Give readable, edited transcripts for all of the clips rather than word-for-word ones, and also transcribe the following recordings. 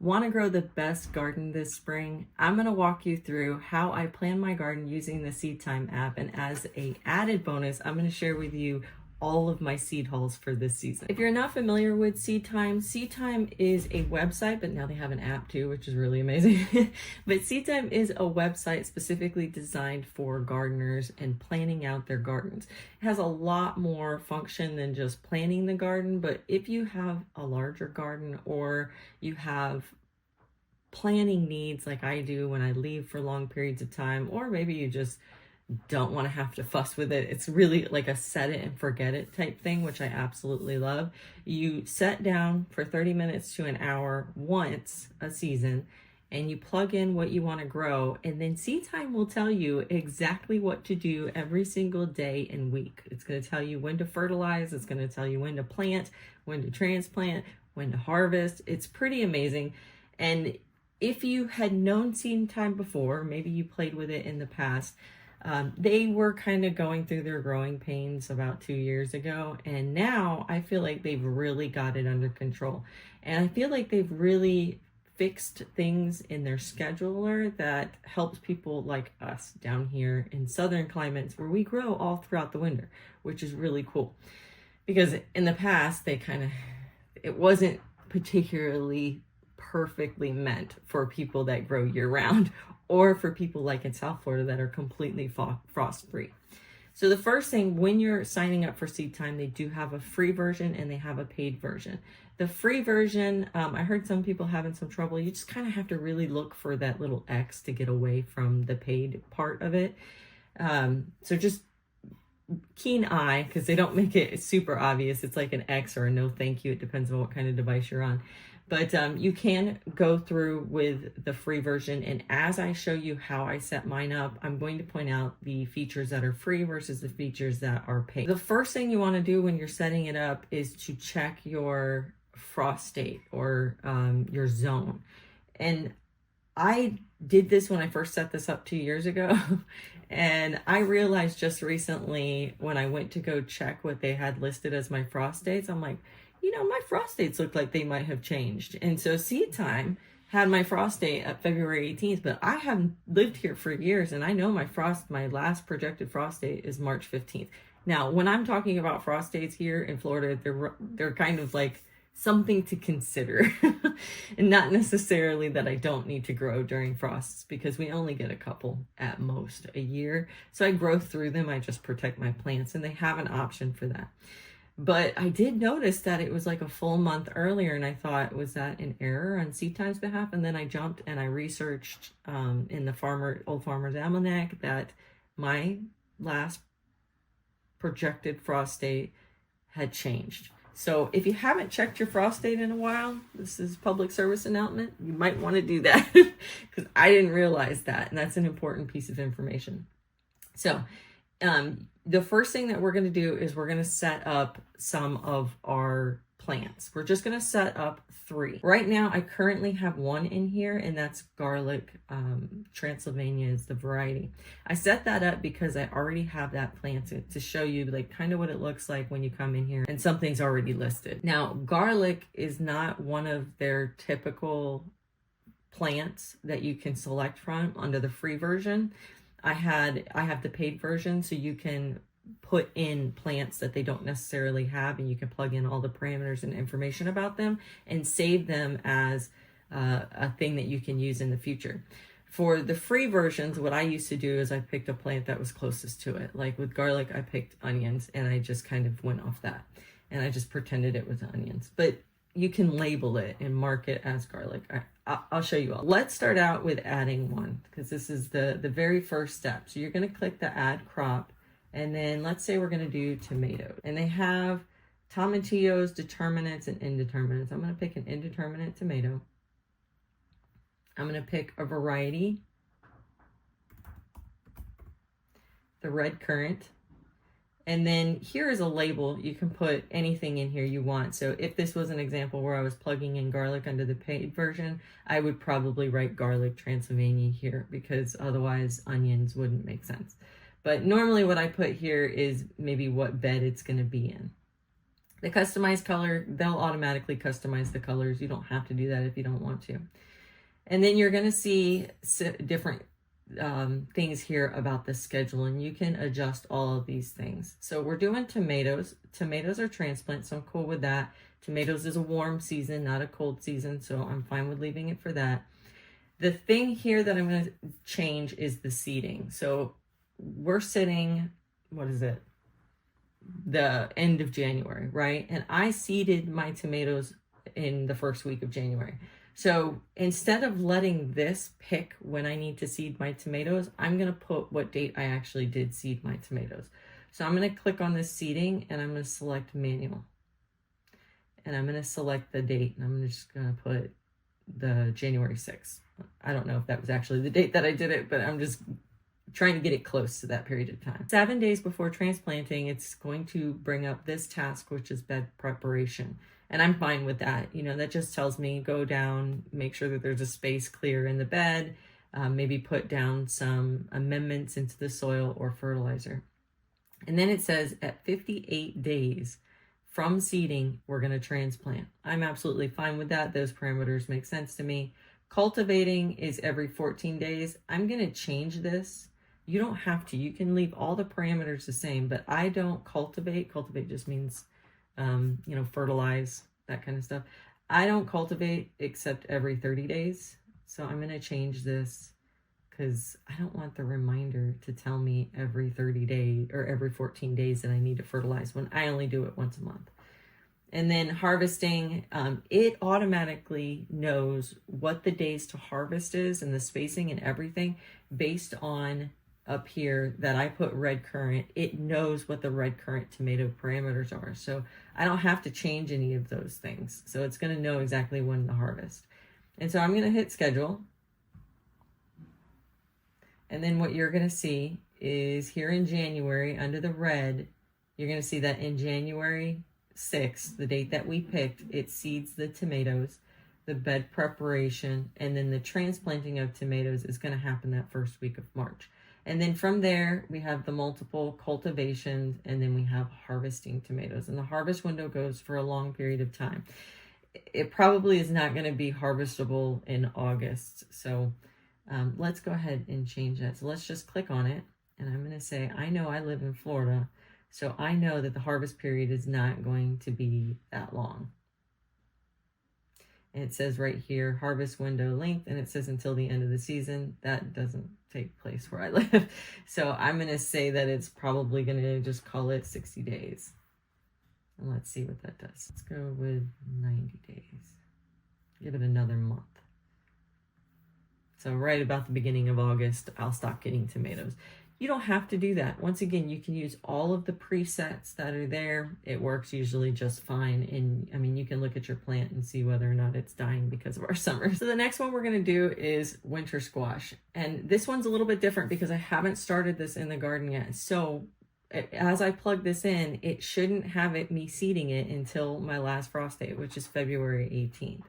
Want to grow the best garden this spring? I'm going to walk you through how I plan my garden using the Seedtime app, and as a added bonus, I'm going to share with you all of my seed hauls for this season. If you're not familiar with Seedtime, Seedtime is a website, but now they have an app too, which is really amazing. But Seedtime is a website specifically designed for gardeners and planning out their gardens. It has a lot more function than just planning the garden, but if you have a larger garden or you have planning needs like I do when I leave for long periods of time, or maybe you just don't want to have to fuss with it. It's really like a set it and forget it type thing, which I absolutely love. You set down for 30 minutes to an hour once a season, and you plug in what you want to grow, and then Seedtime will tell you exactly what to do every single day and week. It's going to tell you when to fertilize. It's going to tell you when to plant, when to transplant, when to harvest. It's pretty amazing. And if you had known Seedtime before, maybe you played with it in the past, they were kind of going through their growing pains about 2 years ago, and now I feel like they've really got it under control. And I feel like they've really fixed things in their scheduler that helps people like us down here in southern climates where we grow all throughout the winter, which is really cool. Because in the past, it wasn't particularly perfectly meant for people that grow year round, or for people like in South Florida that are completely frost free. So the first thing, when you're signing up for Seedtime, they do have a free version and they have a paid version. The free version, I heard some people having some trouble. You just kind of have to really look for that little X to get away from the paid part of it. So just keen eye, because they don't make it super obvious. It's like an X or a no thank you. It depends on what kind of device you're on. But you can go through with the free version, and as I show you how I set mine up, I'm going to point out the features that are free versus the features that are paid. The first thing you want to do when you're setting it up is to check your frost state or your zone. And I did this when I first set this up 2 years ago. And I realized just recently when I went to go check what they had listed as my frost dates, I'm like, my frost dates look like they might have changed. And so Seedtime had my frost date at February 18th, but I have lived here for years and I know my last projected frost date is March 15th. Now, when I'm talking about frost dates here in Florida, they're kind of like something to consider and not necessarily that I don't need to grow during frosts, because we only get a couple at most a year. So I grow through them. I just protect my plants, and they have an option for that. But I did notice that it was like a full month earlier, and I thought, was that an error on Seedtime's behalf? And then I jumped and I researched in the Old Farmer's Almanac that my last projected frost date had changed. So if you haven't checked your frost date in a while, this is public service announcement, you might want to do that, because I didn't realize that, and that's an important piece of information. So the first thing that we're going to do is we're going to set up some of our plants. We're just going to set up 3. Right now, I currently have 1 in here, and that's garlic. Transylvania is the variety. I set that up because I already have that planted to show you like kind of what it looks like when you come in here and something's already listed. Now, garlic is not one of their typical plants that you can select from under the free version. I have the paid version, so you can put in plants that they don't necessarily have, and you can plug in all the parameters and information about them and save them as a thing that you can use in the future. For the free versions, what I used to do is I picked a plant that was closest to it. Like with garlic, I picked onions, and I just kind of went off that, and I just pretended it was onions. But you can label it and mark it as garlic. I'll show you all. Let's start out with adding one, because this is the very first step. So you're going to click the add crop, and then let's say we're going to do tomato. And they have tomatillos, determinants, and indeterminates. I'm going to pick an indeterminate tomato. I'm going to pick a variety, the red currant. And then here is a label. You can put anything in here you want. So if this was an example where I was plugging in garlic under the paid version, I would probably write garlic Transylvania here, because otherwise onions wouldn't make sense. But normally what I put here is maybe what bed it's going to be in. The customized color, they'll automatically customize the colors. You don't have to do that if you don't want to. And then you're going to see different things here about the schedule, and you can adjust all of these things. So we're doing tomatoes. Tomatoes are transplants, so I'm cool with that. Tomatoes is a warm season, not a cold season, so I'm fine with leaving it for that. The thing here that I'm going to change is the seeding. So we're sitting, what is it? The end of January, right? And I seeded my tomatoes in the first week of January. So instead of letting this pick when I need to seed my tomatoes, I'm going to put what date I actually did seed my tomatoes. So I'm going to click on this seeding and I'm going to select manual. And I'm going to select the date, and I'm just going to put the January 6th. I don't know if that was actually the date that I did it, but I'm just trying to get it close to that period of time. 7 days before transplanting, it's going to bring up this task, which is bed preparation. And I'm fine with that. You know, that just tells me go down, make sure that there's a space clear in the bed, maybe put down some amendments into the soil or fertilizer. And then it says at 58 days from seeding, we're going to transplant. I'm absolutely fine with that. Those parameters make sense to me. Cultivating is every 14 days. I'm going to change this. You don't have to. You can leave all the parameters the same, but I don't cultivate. Cultivate just means, you know, fertilize, that kind of stuff. I don't cultivate except every 30 days. So I'm going to change this because I don't want the reminder to tell me every 30 days or every 14 days that I need to fertilize when I only do it once a month. And then harvesting, it automatically knows what the days to harvest is and the spacing and everything based on up here that I put red currant. It knows what the red currant tomato parameters are. So I don't have to change any of those things. So it's going to know exactly when to harvest. And so I'm going to hit schedule. And then what you're going to see is here in January, under the red, you're going to see that in January 6th, the date that we picked, it seeds the tomatoes, the bed preparation, and then the transplanting of tomatoes is going to happen that first week of March. And then from there, we have the multiple cultivations, and then we have harvesting tomatoes. And the harvest window goes for a long period of time. It probably is not going to be harvestable in August. So let's go ahead and change that. So let's just click on it. And I'm going to say, I know I live in Florida, so I know that the harvest period is not going to be that long. And it says right here, harvest window length, and it says until the end of the season. That doesn't take place where I live. So I'm going to say that it's probably going to just call it 60 days. And let's see what that does. Let's go with 90 days. Give it another month. So right about the beginning of August, I'll stop getting tomatoes. You don't have to do that. Once again, you can use all of the presets that are there. It works usually just fine. And I mean, you can look at your plant and see whether or not it's dying because of our summer. So the next one we're going to do is winter squash. And this one's a little bit different because I haven't started this in the garden yet. So as I plug this in, it shouldn't have me seeding it until my last frost date, which is February 18th.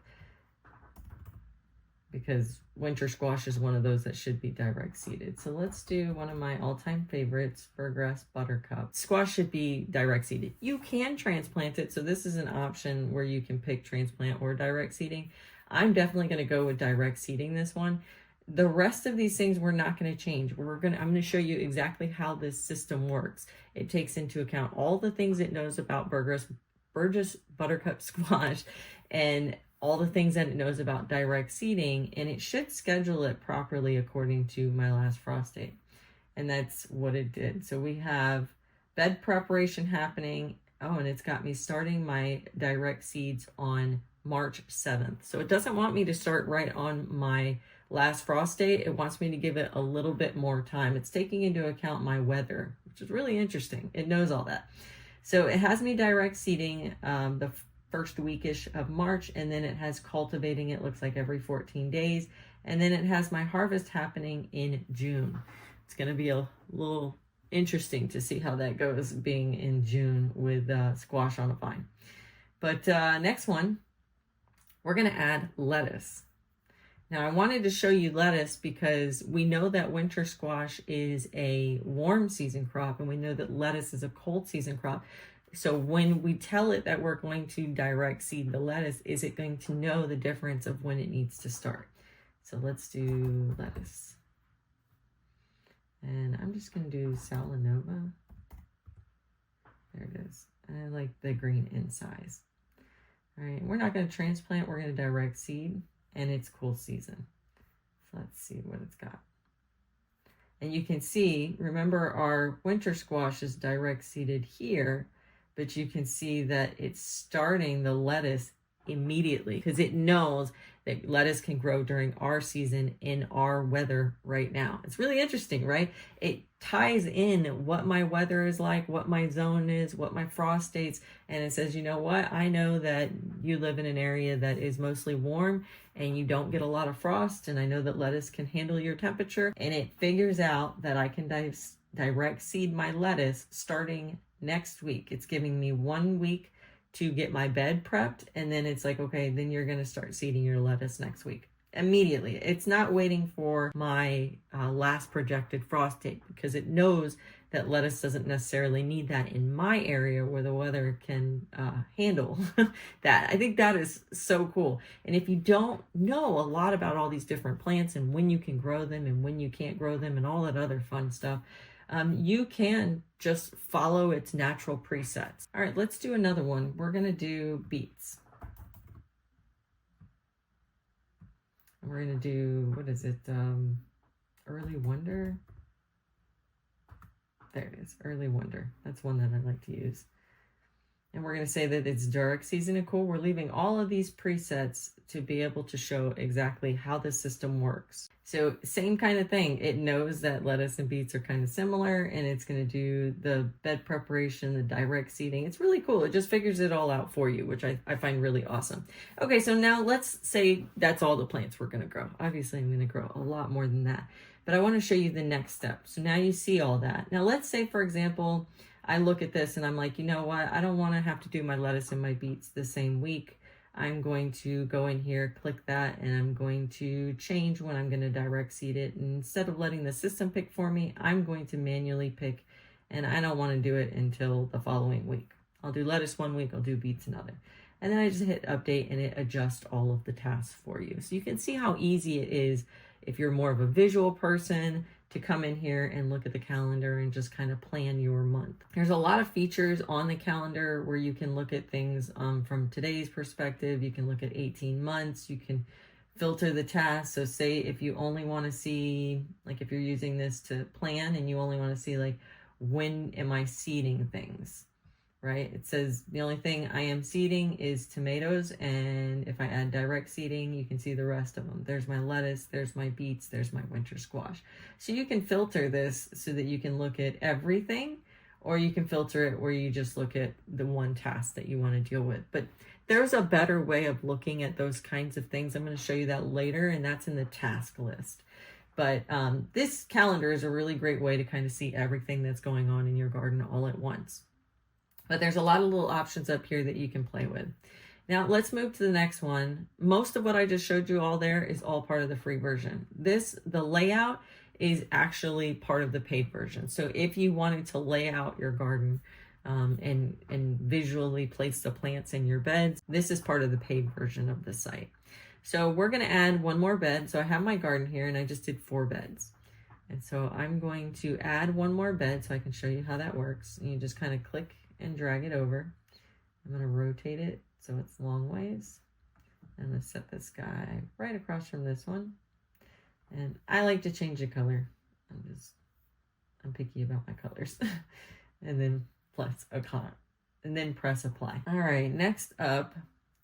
Because winter squash is one of those that should be direct seeded. So let's do one of my all-time favorites, Burgrass Buttercup. Squash should be direct seeded. You can transplant it, so this is an option where you can pick transplant or direct seeding. I'm definitely going to go with direct seeding this one. The rest of these things we're not going to change. I'm going to show you exactly how this system works. It takes into account all the things it knows about Burgess Buttercup squash and all the things that it knows about direct seeding, and it should schedule it properly according to my last frost date. And that's what it did. So we have bed preparation happening. Oh, and it's got me starting my direct seeds on March 7th. So it doesn't want me to start right on my last frost date. It wants me to give it a little bit more time. It's taking into account my weather, which is really interesting. It knows all that. So it has me direct seeding the first weekish of March, and then it has cultivating, it looks like every 14 days, and then it has my harvest happening in June. It's going to be a little interesting to see how that goes being in June with squash on a vine. But next one, we're going to add lettuce. Now I wanted to show you lettuce because we know that winter squash is a warm season crop, and we know that lettuce is a cold season crop. So when we tell it that we're going to direct seed the lettuce, is it going to know the difference of when it needs to start? So let's do lettuce. And I'm just going to do Salanova. There it is. I like the green in size. All right, we're not going to transplant, we're going to direct seed, and it's cool season. So let's see what it's got. And you can see, remember our winter squash is direct seeded here, but you can see that it's starting the lettuce immediately because it knows that lettuce can grow during our season in our weather right now. It's really interesting, right? It ties in what my weather is like, what my zone is, what my frost dates, and it says, you know what? I know that you live in an area that is mostly warm and you don't get a lot of frost, and I know that lettuce can handle your temperature, and it figures out that I can direct seed my lettuce starting next week. It's giving me 1 week to get my bed prepped, and then it's like, okay, then you're going to start seeding your lettuce next week immediately. It's not waiting for my last projected frost date, because it knows that lettuce doesn't necessarily need that in my area where the weather can handle that. I think that is so cool. And if you don't know a lot about all these different plants and when you can grow them and when you can't grow them and all that other fun stuff, you can just follow its natural presets. All right, let's do another one. We're going to do beets. We're going to do, what is it? Early Wonder. There it is, Early Wonder. That's one that I like to use. And we're going to say that it's direct season and cool. We're leaving all of these presets to be able to show exactly how the system works. So same kind of thing. It knows that lettuce and beets are kind of similar, and it's going to do the bed preparation, the direct seeding. It's really cool. It just figures it all out for you, which I find really awesome. Okay, so now let's say that's all the plants we're going to grow. Obviously, I'm going to grow a lot more than that, but I want to show you the next step. So now you see all that. Now let's say, for example, I look at this and I'm like, you know what? I don't want to have to do my lettuce and my beets the same week. I'm going to go in here, click that, and I'm going to change when I'm going to direct seed it. And instead of letting the system pick for me, I'm going to manually pick, and I don't want to do it until the following week. I'll do lettuce 1 week, I'll do beets another. And then I just hit update and it adjusts all of the tasks for you. So you can see how easy it is if you're more of a visual person to come in here and look at the calendar and just kind of plan your month. There's a lot of features on the calendar where you can look at things from today's perspective. You can look at 18 months. You can filter the tasks. So say if you only want to see, like if you're using this to plan and you only want to see like, when am I seeding things? Right? It says the only thing I am seeding is tomatoes, and if I add direct seeding, you can see the rest of them. There's my lettuce, there's my beets, there's my winter squash. So you can filter this so that you can look at everything, or you can filter it where you just look at the one task that you want to deal with. But there's a better way of looking at those kinds of things. I'm going to show you that later, and that's in the task list. But this calendar is a really great way to kind of see everything that's going on in your garden all at once. But there's a lot of little options up here that you can play with. Now let's move to the next one. Most of what I just showed you all there is all part of the free version. The layout is actually part of the paid version. So if you wanted to lay out your garden and visually place the plants in your beds, this is part of the paid version of the site. So we're going to add one more bed. So I have my garden here and I just did 4 beds. And so I'm going to add one more bed so I can show you how that works. And you just kind of click and drag it over. I'm going to rotate it so it's long ways. I'm going to set this guy right across from this one. And I like to change the color. I'm picky about my colors. And then press apply. All right, next up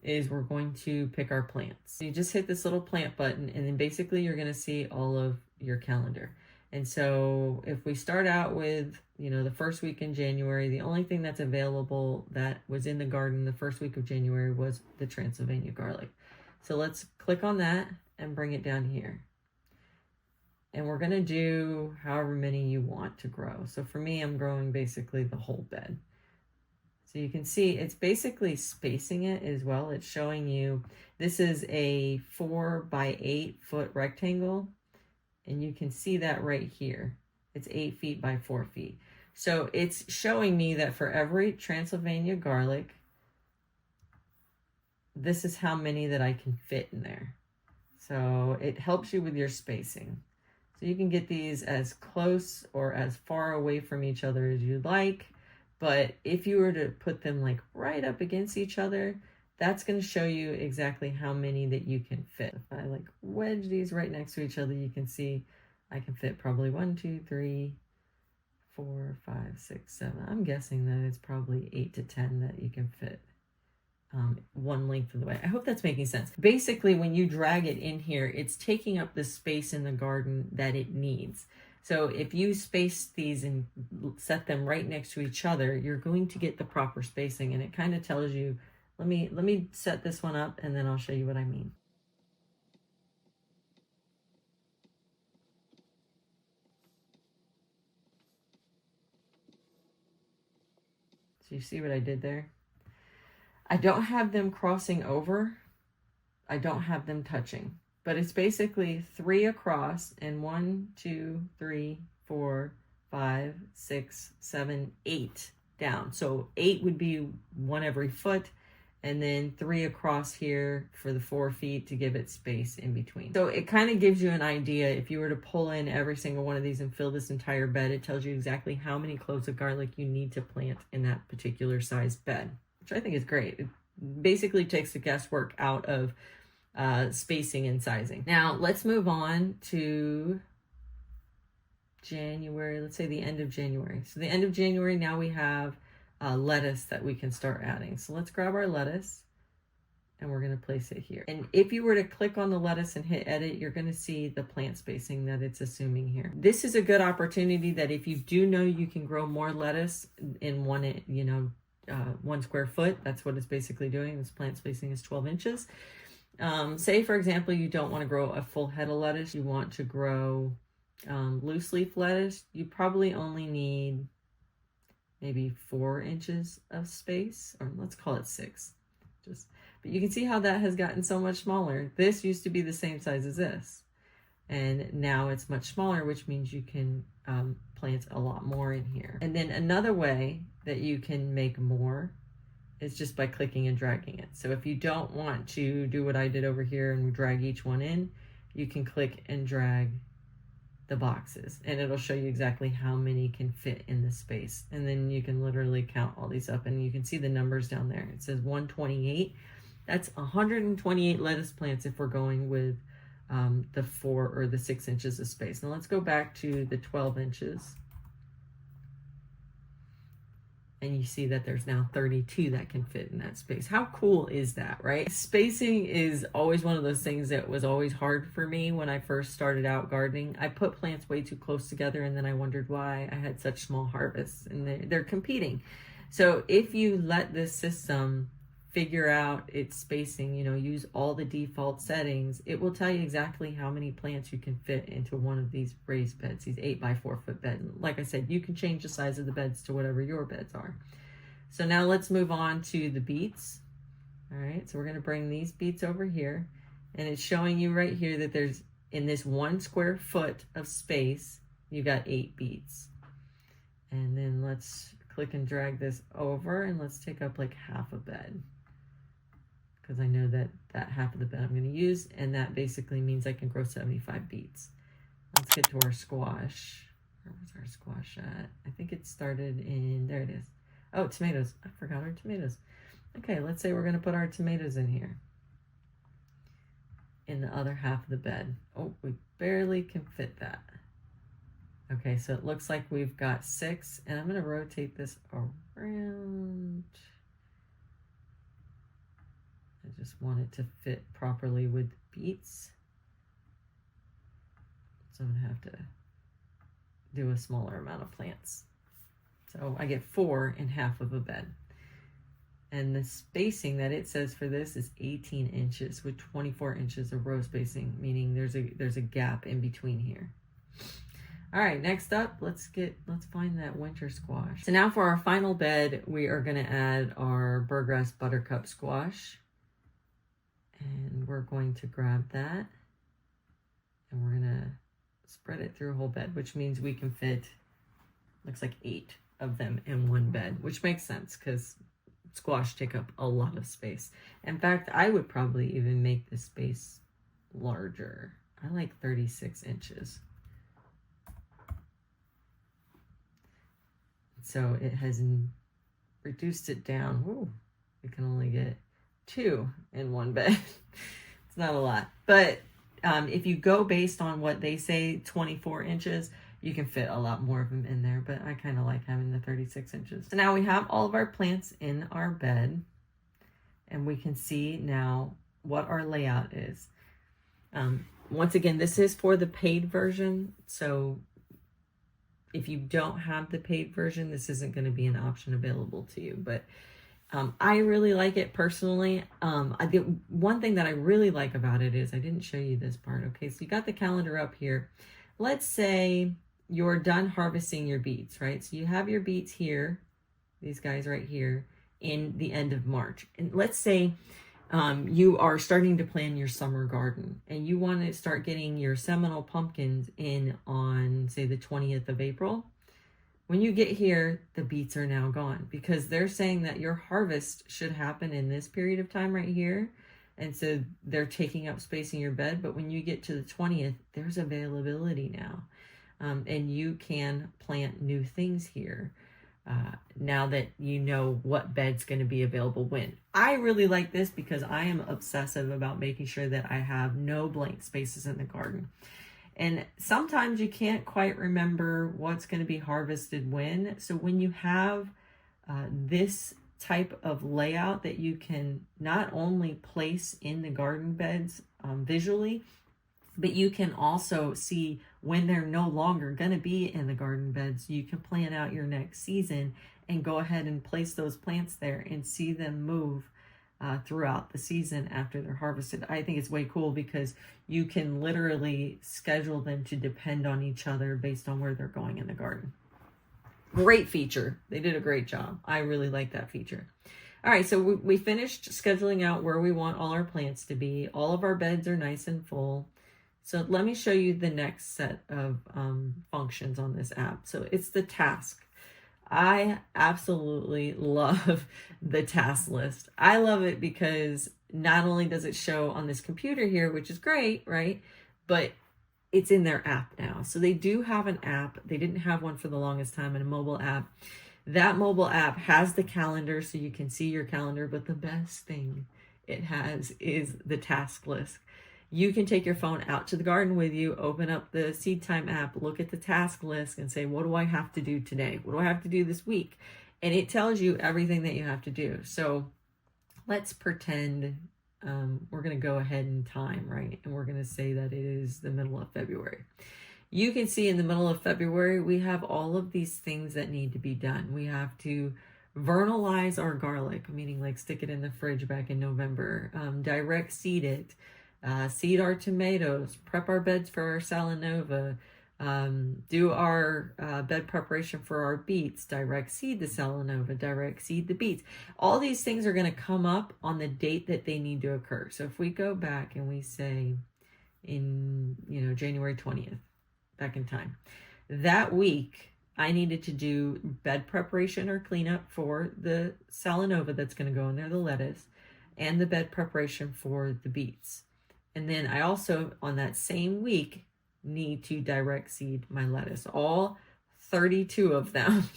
is we're going to pick our plants. So you just hit this little plant button, and then basically you're going to see all of your calendar. And so if we start out with, the first week in January, the only thing that's available that was in the garden the first week of January was the Transylvania garlic. So let's click on that and bring it down here. And we're going to do however many you want to grow. So for me, I'm growing basically the whole bed. So you can see it's basically spacing it as well. It's showing you, this is a 4 by 8 foot rectangle. And you can see that right here. It's 8 feet by 4 feet. So it's showing me that for every Transylvania garlic, this is how many that I can fit in there. So it helps you with your spacing. So you can get these as close or as far away from each other as you'd like. But if you were to put them like right up against each other, that's going to show you exactly how many that you can fit. If I like wedge these right next to each other, you can see I can fit probably 1, 2, 3, 4, 5, 6, 7. I'm guessing that it's probably 8 to 10 that you can fit. One length of the way. I hope that's making sense. Basically, when you drag it in here, it's taking up the space in the garden that it needs. So if you space these and set them right next to each other, you're going to get the proper spacing, and it kind of tells you, let me set this one up and then I'll show you what I mean. So you see what I did there? I don't have them crossing over. I don't have them touching, but it's basically 3 across and 1, 2, 3, 4, 5, 6, 7, 8 down. So 8 would be 1 every foot, and then 3 across here for the 4 feet to give it space in between. So it kind of gives you an idea. If you were to pull in every single one of these and fill this entire bed, it tells you exactly how many cloves of garlic you need to plant in that particular size bed, which I think is great. It basically takes the guesswork out of spacing and sizing. Now let's move on to January. Let's say the end of January. So the end of January, now we have lettuce that we can start adding. So let's grab our lettuce and we're going to place it here. And if you were to click on the lettuce and hit edit, you're going to see the plant spacing that it's assuming here. This is a good opportunity that if you do know you can grow more lettuce in 1 square foot, that's what it's basically doing. This plant spacing is 12 inches. Say, for example, you don't want to grow a full head of lettuce. You want to grow loose leaf lettuce. You probably only need maybe 4 inches of space, or let's call it 6. But you can see how that has gotten so much smaller. This used to be the same size as this, and now it's much smaller, which means you can plant a lot more in here. And then another way that you can make more is just by clicking and dragging it. So if you don't want to do what I did over here and drag each one in, you can click and drag the boxes and it'll show you exactly how many can fit in the space. And then you can literally count all these up and you can see the numbers down there. It says 128. That's 128 lettuce plants if we're going with the 4 or the 6 inches of space. Now let's go back to the 12 inches. And you see that there's now 32 that can fit in that space. How cool is that, right? Spacing is always one of those things that was always hard for me when I first started out gardening. I put plants way too close together and then I wondered why I had such small harvests, and they're competing. So if you let this system figure out its spacing, use all the default settings, it will tell you exactly how many plants you can fit into one of these raised beds, these 8x4 foot beds. Like I said, you can change the size of the beds to whatever your beds are. So now let's move on to the beets. All right, so we're going to bring these beets over here, and it's showing you right here that there's, in this 1 square foot of space, you got 8 beets. And then let's click and drag this over, and let's take up like half a bed, because I know that half of the bed I'm going to use, and that basically means I can grow 75 beets. Let's get to our squash. Where was our squash at? I think it started in, there it is. Oh, tomatoes. I forgot our tomatoes. Okay, let's say we're going to put our tomatoes in here, in the other half of the bed. Oh, we barely can fit that. Okay, so it looks like we've got 6, and I'm going to rotate this around. I just want it to fit properly with beets. So I'm gonna have to do a smaller amount of plants. So I get 4 in half of a bed. And the spacing that it says for this is 18 inches with 24 inches of row spacing, meaning there's a gap in between here. All right, next up, let's find that winter squash. So now for our final bed, we are gonna add our Burgrass buttercup squash. And we're going to grab that and we're gonna spread it through a whole bed, which means we can fit, looks like 8 of them in one bed, which makes sense because squash take up a lot of space. In fact, I would probably even make the space larger. I like 36 inches. So it has reduced it down. Ooh, you can only get 2 in one bed. It's not a lot. But if you go based on what they say, 24 inches, you can fit a lot more of them in there. But I kind of like having the 36 inches. So now we have all of our plants in our bed. And we can see now what our layout is. Once again, this is for the paid version. So if you don't have the paid version, this isn't going to be an option available to you. But I really like it personally. One thing that I really like about it is, I didn't show you this part. Okay, so you got the calendar up here. Let's say you're done harvesting your beets, right? So you have your beets here, these guys right here, in the end of March. And let's say you are starting to plan your summer garden and you want to start getting your seminal pumpkins in on, say, the 20th of April. When you get here, the beets are now gone because they're saying that your harvest should happen in this period of time right here. And so they're taking up space in your bed. But when you get to the 20th, there's availability now. And you can plant new things here. Now that you know what bed's going to be available when. I really like this because I am obsessive about making sure that I have no blank spaces in the garden. And sometimes you can't quite remember what's going to be harvested when. So when you have this type of layout that you can not only place in the garden beds visually, but you can also see when they're no longer going to be in the garden beds. You can plan out your next season and go ahead and place those plants there and see them move throughout the season after they're harvested. I think it's way cool because you can literally schedule them to depend on each other based on where they're going in the garden. Great feature. They did a great job. I really like that feature. All right, so we finished scheduling out where we want all our plants to be. All of our beds are nice and full. So let me show you the next set of functions on this app. So it's the task. I absolutely love the task list. I love it because not only does it show on this computer here, which is great, right? But it's in their app now. So they do have an app. They didn't have one for the longest time, in a mobile app. That mobile app has the calendar so you can see your calendar, but the best thing it has is the task list. You can take your phone out to the garden with you, open up the Seedtime app, look at the task list and say, what do I have to do today? What do I have to do this week? And it tells you everything that you have to do. So let's pretend we're going to go ahead in time, right? And we're going to say that it is the middle of February. You can see in the middle of February, we have all of these things that need to be done. We have to vernalize our garlic, meaning like stick it in the fridge back in November, direct seed it, seed our tomatoes, prep our beds for our Salanova, do our bed preparation for our beets, direct seed the Salanova, direct seed the beets. All these things are going to come up on the date that they need to occur. So if we go back and we say in, January 20th, back in time, that week I needed to do bed preparation or cleanup for the Salanova that's going to go in there, the lettuce, and the bed preparation for the beets. And then I also, on that same week, need to direct seed my lettuce, all 32 of them.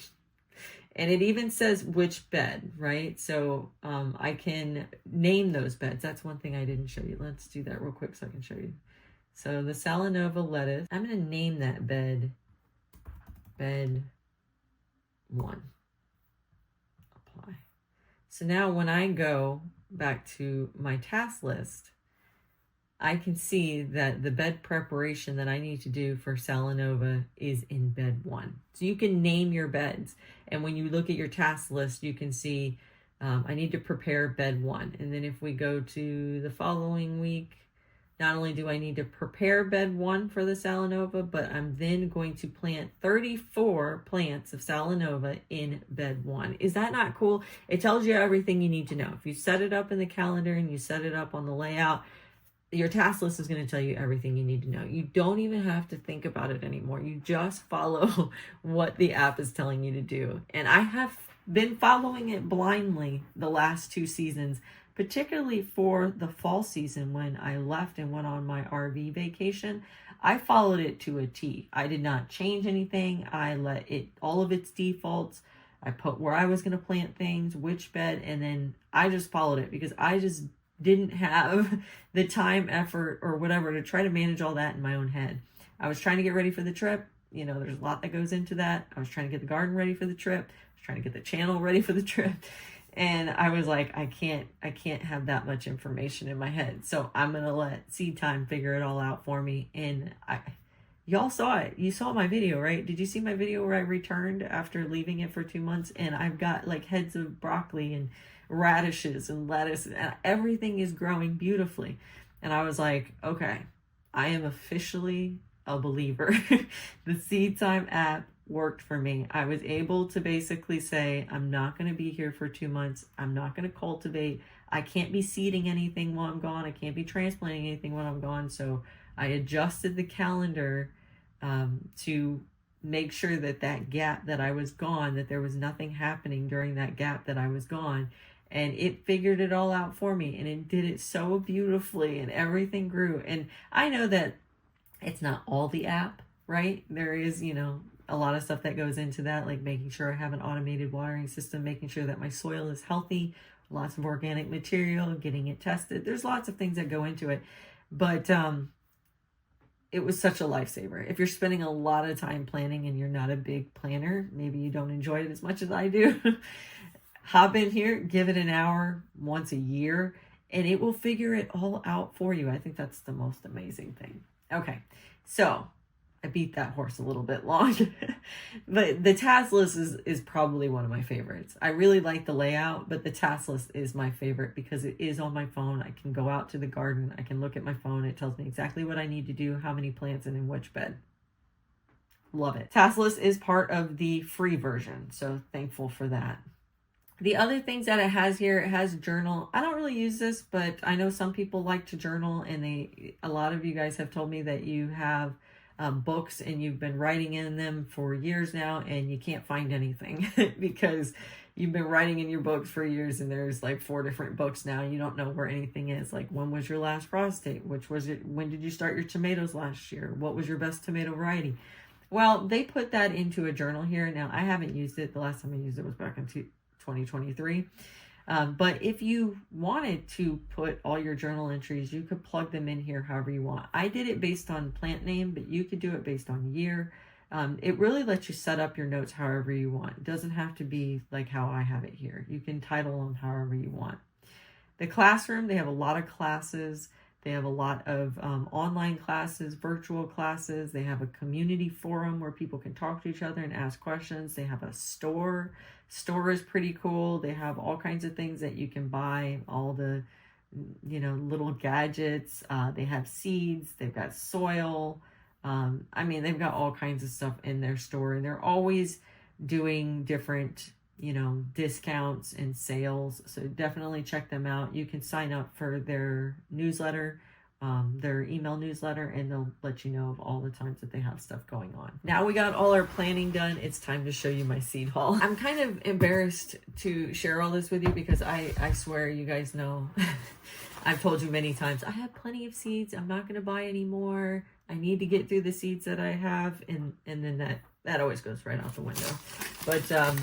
And it even says which bed, right? So I can name those beds. That's one thing I didn't show you. Let's do that real quick so I can show you. So the Salanova lettuce, I'm going to name that bed 1. Apply. So now when I go back to my task list, I can see that the bed preparation that I need to do for Salanova is in bed 1. So you can name your beds. And when you look at your task list, you can see I need to prepare bed 1. And then if we go to the following week, not only do I need to prepare bed 1 for the Salanova, but I'm then going to plant 34 plants of Salanova in bed 1. Is that not cool? It tells you everything you need to know. If you set it up in the calendar and you set it up on the layout, your task list is going to tell you everything you need to know. You don't even have to think about it anymore. You just follow what the app is telling you to do. And I have been following it blindly the last 2 seasons, particularly for the fall season when I left and went on my RV vacation. I followed it to a T. I did not change anything. I let it, all of its defaults. I put where I was going to plant things, which bed, and then I just followed it because I just didn't have the time, effort, or whatever to try to manage all that in my own head. I was trying to get ready for the trip. You know, there's a lot that goes into that. I was trying to get the garden ready for the trip. I was trying to get the channel ready for the trip. And I was like, I can't have that much information in my head. So I'm going to let Seedtime figure it all out for me. And y'all saw it. You saw my video, right? Did you see my video where I returned after leaving it for 2 months? And I've got like heads of broccoli and radishes and lettuce, and everything is growing beautifully. And I was like, okay, I am officially a believer. The Seedtime app worked for me. I was able to basically say, I'm not going to be here for 2 months. I'm not going to cultivate. I can't be seeding anything while I'm gone. I can't be transplanting anything while I'm gone. So I adjusted the calendar to make sure that that gap that I was gone, that there was nothing happening during that gap that I was gone. And it figured it all out for me, and it did it so beautifully, and everything grew. And I know that it's not all the app, right? There is, you know, a lot of stuff that goes into that, like making sure I have an automated watering system, making sure that my soil is healthy, lots of organic material, getting it tested. There's lots of things that go into it. But it was such a lifesaver. If you're spending a lot of time planning and you're not a big planner, maybe you don't enjoy it as much as I do, hop in here, give it an hour once a year, and it will figure it all out for you. I think that's the most amazing thing. Okay, so I beat that horse a little bit long, but the task list is probably one of my favorites. I really like the layout, but the task list is my favorite because it is on my phone. I can go out to the garden. I can look at my phone. It tells me exactly what I need to do, how many plants, and in which bed. Love it. Task list is part of the free version, so thankful for that. The other things that it has here, it has journal. I don't really use this, but I know some people like to journal, and a lot of you guys have told me that you have books and you've been writing in them for years now, and you can't find anything because you've been writing in your books for years, and there's like 4 different books now. You don't know where anything is. Like, when was your last frost date? Which was it? When did you start your tomatoes last year? What was your best tomato variety? Well, they put that into a journal here. Now, I haven't used it. The last time I used it was back in 2023. But if you wanted to put all your journal entries, you could plug them in here however you want. I did it based on plant name, but you could do it based on year. It really lets you set up your notes however you want. It doesn't have to be like how I have it here. You can title them however you want. The classroom, they have a lot of classes. They have a lot of online classes, virtual classes. They have a community forum where people can talk to each other and ask questions. They have a store. Store is pretty cool. They have all kinds of things that you can buy, all the, you know, little gadgets. They have seeds. They've got soil. I mean, they've got all kinds of stuff in their store, and they're always doing different, you know, discounts and sales. So definitely check them out. You can sign up for their newsletter, their email newsletter, and they'll let you know of all the times that they have stuff going on. Now we got all our planning done. It's time to show you my seed haul. I'm kind of embarrassed to share all this with you because I swear, you guys know, I've told you many times, I have plenty of seeds. I'm not going to buy any more. I need to get through the seeds that I have. And then that always goes right out the window. But,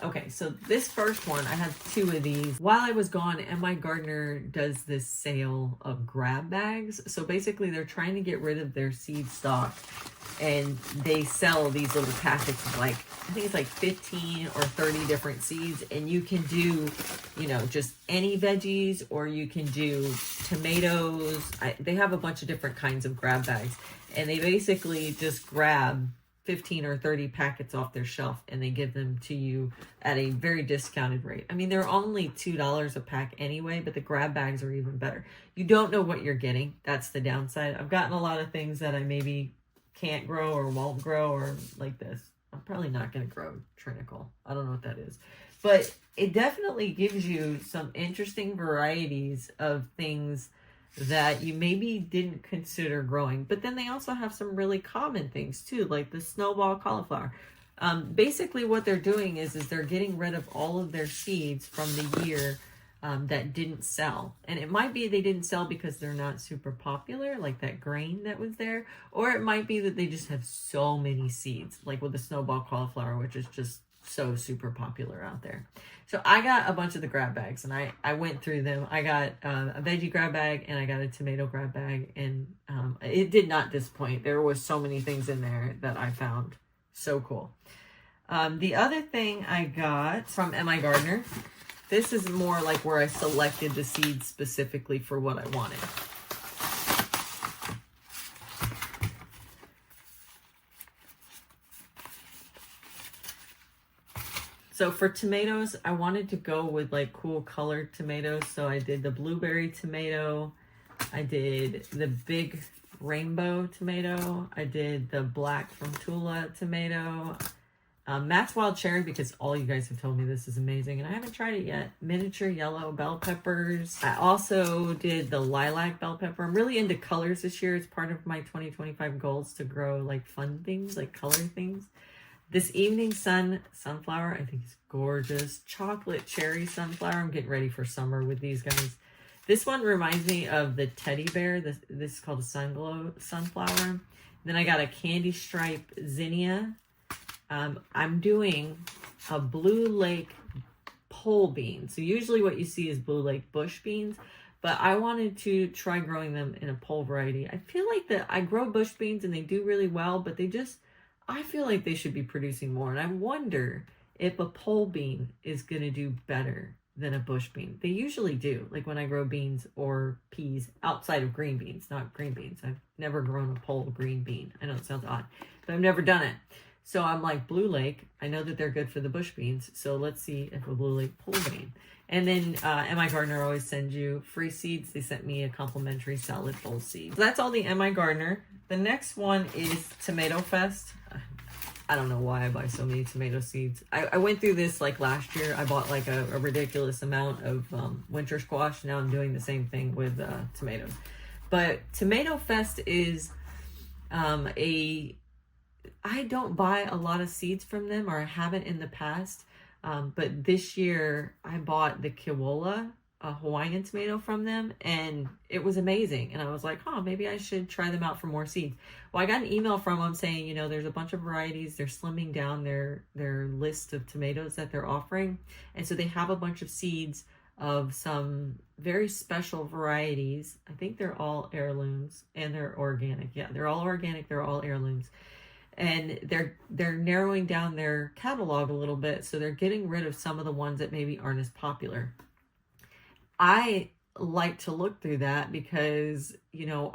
okay, so this first one, I have 2 of these. While I was gone, and my gardener does this sale of grab bags. So basically, they're trying to get rid of their seed stock, and they sell these little packets of like, I think it's like 15 or 30 different seeds, and you can do, you know, just any veggies, or you can do tomatoes. They have a bunch of different kinds of grab bags, and they basically just grab 15 or 30 packets off their shelf, and they give them to you at a very discounted rate. I mean, they're only $2 a pack anyway, but the grab bags are even better. You don't know what you're getting. That's the downside. I've gotten a lot of things that I maybe can't grow or won't grow, or like this. I'm probably not going to grow trinicle. I don't know what that is. But it definitely gives you some interesting varieties of things that you maybe didn't consider growing. But then they also have some really common things too, like the snowball cauliflower. Basically what they're doing is they're getting rid of all of their seeds from the year that didn't sell. And it might be they didn't sell because they're not super popular, like that grain that was there. Or it might be that they just have so many seeds, like with the snowball cauliflower, which is just so super popular out there. So I got a bunch of the grab bags, and I went through them. I got a veggie grab bag, and I got a tomato grab bag, and it did not disappoint. There was so many things in there that I found so cool. The other thing I got from MI Gardener, this is more like where I selected the seeds specifically for what I wanted. So for tomatoes, I wanted to go with like cool colored tomatoes. So I did the blueberry tomato. I did the big rainbow tomato. I did the black from Tula tomato. Matt's Wild Cherry, because all you guys have told me this is amazing and I haven't tried it yet. Miniature yellow bell peppers. I also did the lilac bell pepper. I'm really into colors this year. It's part of my 2025 goals to grow like fun things, like color things. This Evening Sun sunflower, I think is gorgeous. Chocolate cherry sunflower. I'm getting ready for summer with these guys. This one reminds me of the teddy bear. This is called a Sunglow sunflower. Then I got a candy stripe zinnia. I'm doing a Blue Lake pole bean. So usually what you see is Blue Lake bush beans, but I wanted to try growing them in a pole variety. I feel like that I grow bush beans and they do really well, but I feel like they should be producing more. And I wonder if a pole bean is going to do better than a bush bean. They usually do, like when I grow beans or peas outside of green beans, not green beans. I've never grown a pole green bean. I know it sounds odd, but I've never done it. So I'm like, Blue Lake, I know that they're good for the bush beans. So let's see if a Blue Lake pole bean. And then MI Gardener always sends you free seeds. They sent me a complimentary salad bowl seed. So that's all the MI Gardener. The next one is Tomato Fest. I don't know why I buy so many tomato seeds. I went through this like last year. I bought like a ridiculous amount of winter squash. Now I'm doing the same thing with tomatoes. But Tomato Fest is I don't buy a lot of seeds from them, or I haven't in the past. But this year I bought the Kiwola Hawaiian tomato from them, and it was amazing. And I was like, oh, maybe I should try them out for more seeds. Well, I got an email from them saying, you know, there's a bunch of varieties. They're slimming down their list of tomatoes that they're offering. And so they have a bunch of seeds of some very special varieties. I think they're all heirlooms and they're organic. Yeah, they're all organic. They're all heirlooms. And they're narrowing down their catalog a little bit. So they're getting rid of some of the ones that maybe aren't as popular. I like to look through that because, you know,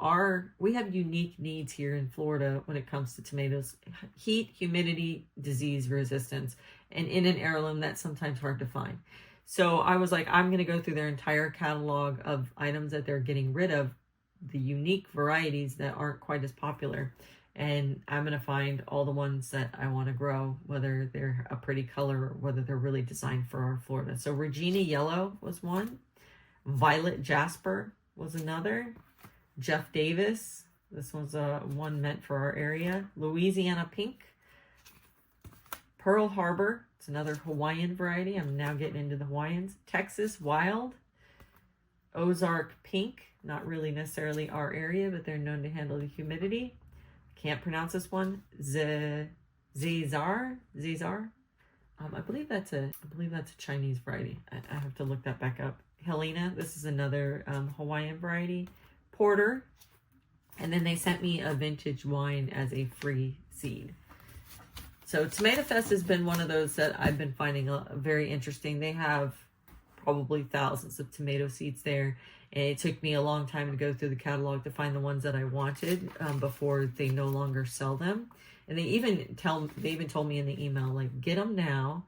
we have unique needs here in Florida when it comes to tomatoes. Heat, humidity, disease resistance. And in an heirloom, that's sometimes hard to find. So I was like, I'm going to go through their entire catalog of items that they're getting rid of, the unique varieties that aren't quite as popular. And I'm going to find all the ones that I want to grow, whether they're a pretty color or whether they're really designed for our Florida. So Regina Yellow was one. Violet Jasper was another. Jeff Davis. This was one meant for our area. Louisiana Pink. Pearl Harbor. It's another Hawaiian variety. I'm now getting into the Hawaiians. Texas Wild. Ozark Pink. Not really necessarily our area, but they're known to handle the humidity. Can't pronounce this one. Zizar. I believe that's a Chinese variety. I have to look that back up. Helena, this is another Hawaiian variety. Porter, and then they sent me a vintage wine as a free seed. So Tomato Fest has been one of those that I've been finding very interesting. They have probably thousands of tomato seeds there, and it took me a long time to go through the catalog to find the ones that I wanted before they no longer sell them. And they even told me in the email, like, get them now,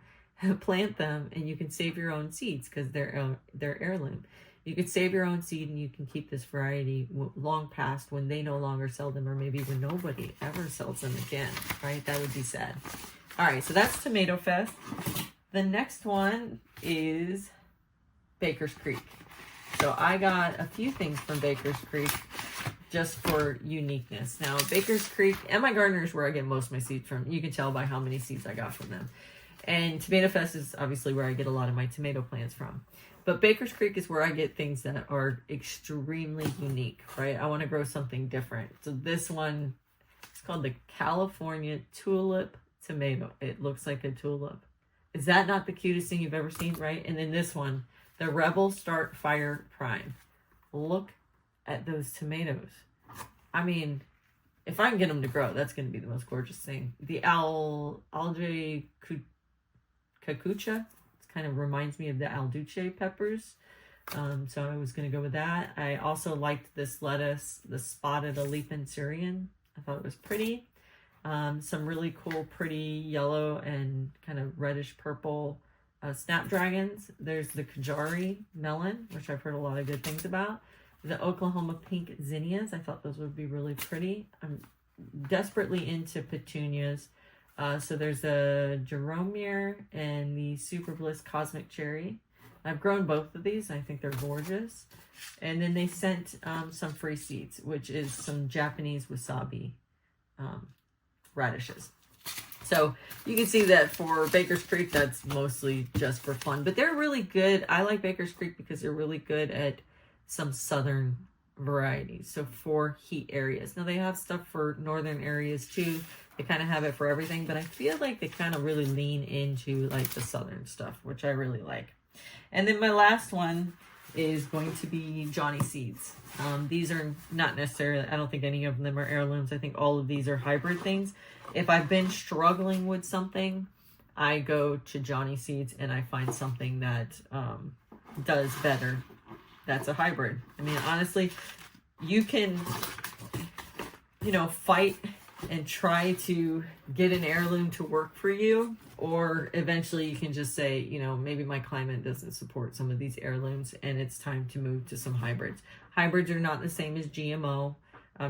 plant them, and you can save your own seeds because they're heirloom. You could save your own seed and you can keep this variety long past when they no longer sell them, or maybe when nobody ever sells them again, right? That would be sad. All right, so that's Tomato Fest. The next one is Baker's Creek. So I got a few things from Baker's Creek just for uniqueness. Now, Baker's Creek and my gardener is where I get most of my seeds from. You can tell by how many seeds I got from them. And Tomato Fest is obviously where I get a lot of my tomato plants from. But Baker's Creek is where I get things that are extremely unique, right? I want to grow something different. So this one, it's called the California Tulip Tomato. It looks like a tulip. Is that not the cutest thing you've ever seen, right? And then this one, the Rebel Start Fire Prime. Look at those tomatoes. I mean, if I can get them to grow, that's going to be the most gorgeous thing. The Algae Cacucha, it kind of reminds me of the Al Duce peppers. So I was going to go with that. I also liked this lettuce, the Spotted Alepin Syrian. I thought it was pretty. Some really cool, pretty yellow and kind of reddish purple snapdragons. There's the Kajari melon, which I've heard a lot of good things about. The Oklahoma pink zinnias. I thought those would be really pretty. I'm desperately into petunias. So there's a Jeromere and the Super Bliss Cosmic Cherry. I've grown both of these. I think they're gorgeous. And then they sent some free seeds, which is some Japanese wasabi radishes. So you can see that for Baker's Creek, that's mostly just for fun. But they're really good. I like Baker's Creek because they're really good at some southern varieties. So for heat areas. Now they have stuff for northern areas too. They kind of have it for everything. But I feel like they kind of really lean into like the southern stuff, which I really like. And then my last one is going to be Johnny Seeds. These are not necessarily, I don't think any of them are heirlooms. I think all of these are hybrid things. If I've been struggling with something, I go to Johnny Seeds and I find something that does better. That's a hybrid. I mean, honestly, you can, you know, fight and try to get an heirloom to work for you, or eventually you can just say, you know, maybe my climate doesn't support some of these heirlooms and it's time to move to some hybrids. Hybrids are not the same as GMO.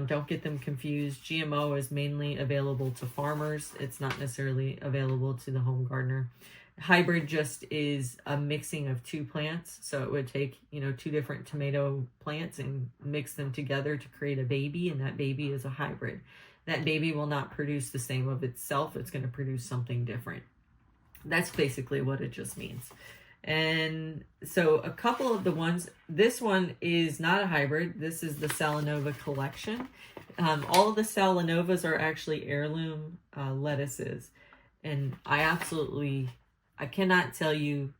Don't get them confused. GMO is mainly available to farmers. It's not necessarily available to the home gardener. Hybrid just is a mixing of two plants. So it would take, you know, two different tomato plants and mix them together to create a baby, and that baby is a hybrid. That baby will not produce the same of itself. It's going to produce something different. That's basically what it just means. And so a couple of the ones, this one is not a hybrid. This is the Salanova collection. All of the Salanovas are actually heirloom lettuces. And I cannot tell you,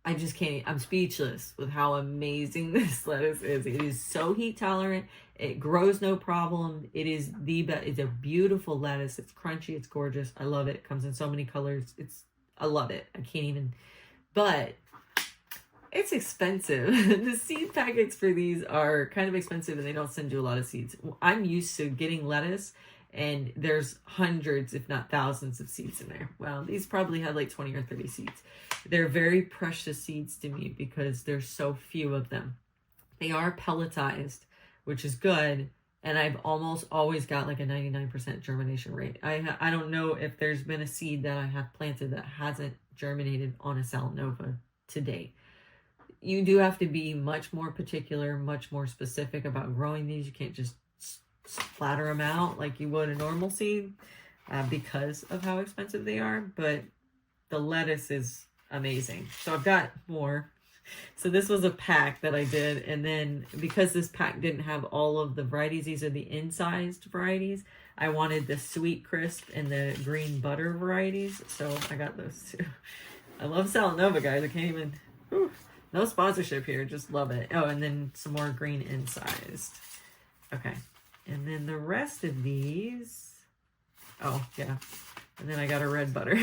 I just can't, I'm speechless with how amazing this lettuce is. It is so heat tolerant. It grows no problem. It is it's a beautiful lettuce. It's crunchy. It's gorgeous. I love it. It comes in so many colors. I love it. I can't even, but it's expensive. The seed packets for these are kind of expensive and they don't send you a lot of seeds. I'm used to getting lettuce and there's hundreds, if not thousands of seeds in there. Well, these probably have like 20 or 30 seeds. They're very precious seeds to me because there's so few of them. They are pelletized, which is good. And I've almost always got like a 99% germination rate. I don't know if there's been a seed that I have planted that hasn't germinated on a Salanova to date. You do have to be much more particular, much more specific about growing these. You can't just splatter them out like you would a normal seed because of how expensive they are. But the lettuce is amazing. So I've got more. So this was a pack that I did, and then because this pack didn't have all of the varieties, these are the incised varieties, I wanted the Sweet Crisp and the Green Butter varieties, so I got those too. I love Salanova, guys. I can't even, no sponsorship here, just love it. Oh, and then some more green incised. Okay, and then the rest of these, oh yeah, and then I got a red butter.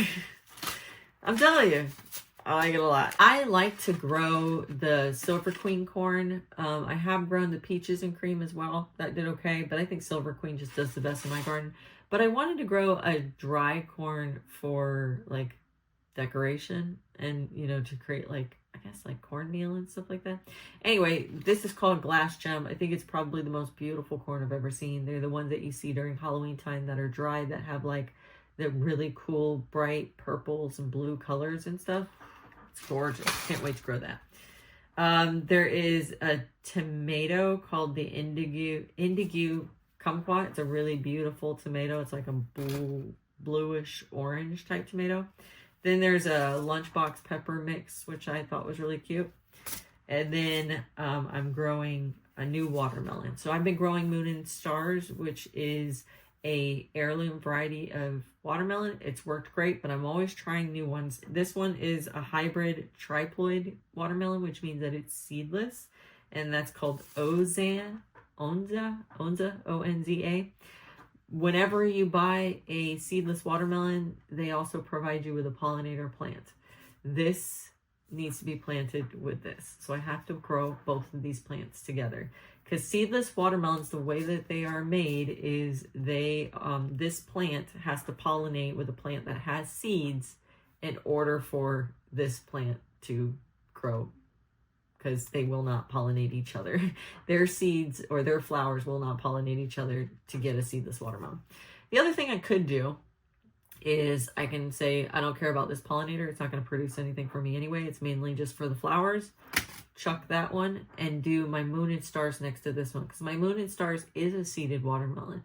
I'm telling you, I like it a lot. I like to grow the Silver Queen corn. I have grown the peaches and cream as well. That did okay, but I think Silver Queen just does the best in my garden. But I wanted to grow a dry corn for like decoration and, you know, to create like, I guess like cornmeal and stuff like that. Anyway, this is called Glass Gem. I think it's probably the most beautiful corn I've ever seen. They're the ones that you see during Halloween time that are dry, that have like the really cool bright purples and blue colors and stuff. It's gorgeous. Can't wait to grow that. There is a tomato called the indigo kumquat. It's a really beautiful tomato. It's like a bluish orange type tomato. Then there's a lunchbox pepper mix, which I thought was really cute. And then I'm growing a new watermelon. So I've been growing Moon and Stars, which is a heirloom variety of watermelon. It's worked great, but I'm always trying new ones. This one is a hybrid triploid watermelon, which means that it's seedless, and that's called Onza, O-N-Z-A. Whenever you buy a seedless watermelon, they also provide you with a pollinator plant. This needs to be planted with this. So I have to grow both of these plants together. Because seedless watermelons, the way that they are made is this plant has to pollinate with a plant that has seeds in order for this plant to grow, because they will not pollinate each other. Their seeds or their flowers will not pollinate each other to get a seedless watermelon. The other thing I could do is I can say, I don't care about this pollinator. It's not going to produce anything for me anyway. It's mainly just for the flowers. Chuck that one and do my Moon and Stars next to this one, because my Moon and Stars is a seeded watermelon.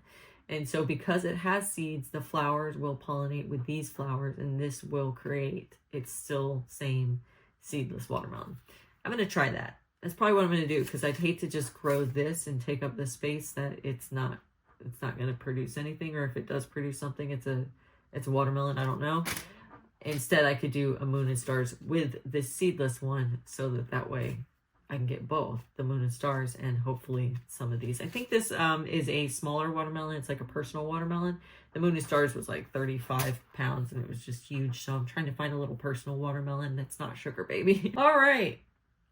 And so because it has seeds, the flowers will pollinate with these flowers, and this will create its still same seedless watermelon. I'm going to try that. That's probably what I'm going to do, because I'd hate to just grow this and take up the space that it's not going to produce anything, or if it does produce something, it's a watermelon, I don't know. Instead, I could do a Moon and Stars with this seedless one, so that way I can get both the Moon and Stars and hopefully some of these. I think this is a smaller watermelon. It's like a personal watermelon. The Moon and Stars was like 35 pounds and it was just huge. So I'm trying to find a little personal watermelon that's not sugar baby. All right.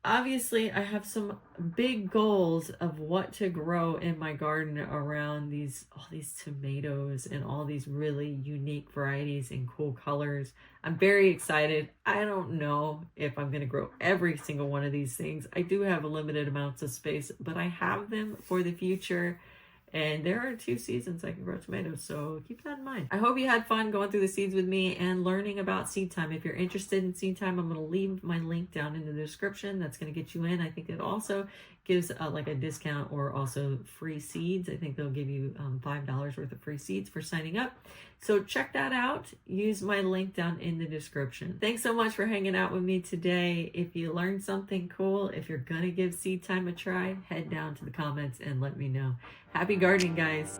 Obviously, I have some big goals of what to grow in my garden around all these tomatoes and all these really unique varieties and cool colors. I'm very excited. I don't know if I'm going to grow every single one of these things. I do have a limited amounts of space, but I have them for the future. And there are 2 seasons I can grow tomatoes, so keep that in mind. I hope you had fun going through the seeds with me and learning about Seedtime. If you're interested in Seedtime, I'm going to leave my link down in the description. That's going to get you in. I think it also gives like a discount or also free seeds. I think they'll give you $5 worth of free seeds for signing up. So check that out. Use my link down in the description. Thanks so much for hanging out with me today. If you learned something cool, if you're going to give Seedtime a try, head down to the comments and let me know. Happy gardening, guys.